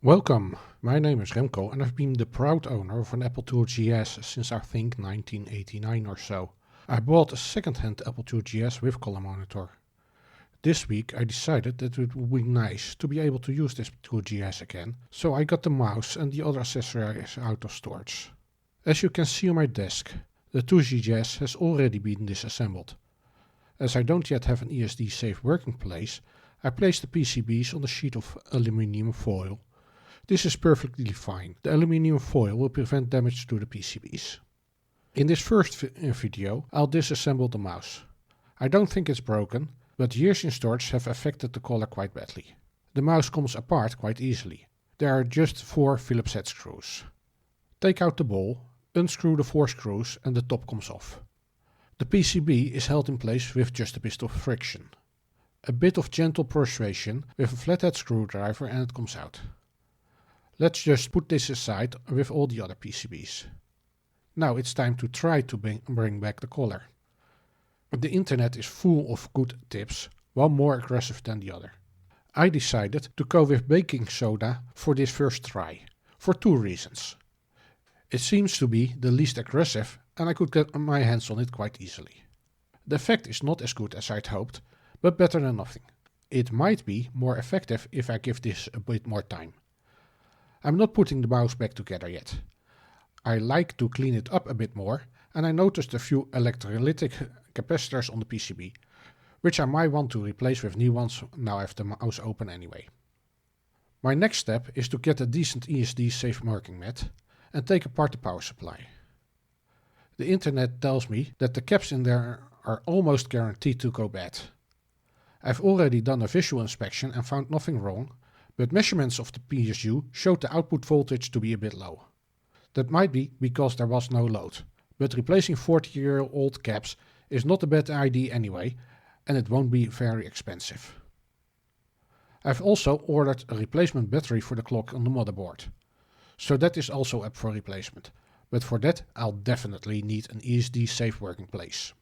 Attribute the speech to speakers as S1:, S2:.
S1: Welcome, my name is Remco and I've been the proud owner of an Apple II GS since I think 1989 or so. I bought a second-hand Apple II GS with color monitor. This week I decided that it would be nice to be able to use this II GS again, so I got the mouse and the other accessories out of storage. As you can see on my desk, the II GS has already been disassembled. As I don't yet have an ESD safe working place, I placed the PCBs on a sheet of aluminium foil. This is perfectly fine. The aluminium foil will prevent damage to the PCBs. In this first video, I'll disassemble the mouse. I don't think it's broken, but years in storage have affected the color quite badly. The mouse comes apart quite easily. There are just 4 Phillips head screws. Take out the ball, unscrew the 4 screws and the top comes off. The PCB is held in place with just a bit of friction. A bit of gentle persuasion with a flathead screwdriver and it comes out. Let's just put this aside with all the other PCBs. Now it's time to try to bring back the color. The internet is full of good tips, one more aggressive than the other. I decided to go with baking soda for this first try, for 2 reasons. It seems to be the least aggressive and I could get my hands on it quite easily. The effect is not as good as I'd hoped, but better than nothing. It might be more effective if I give this a bit more time. I'm not putting the mouse back together yet. I like to clean it up a bit more and I noticed a few electrolytic capacitors on the PCB, which I might want to replace with new ones now I have the mouse open anyway. My next step is to get a decent ESD safe marking mat and take apart the power supply. The internet tells me that the caps in there are almost guaranteed to go bad. I've already done a visual inspection and found nothing wrong, but measurements of the PSU showed the output voltage to be a bit low. That might be because there was no load, but replacing 40-year-old caps is not a bad idea anyway, and it won't be very expensive. I've also ordered a replacement battery for the clock on the motherboard, so that is also up for replacement, but for that I'll definitely need an ESD safe working place.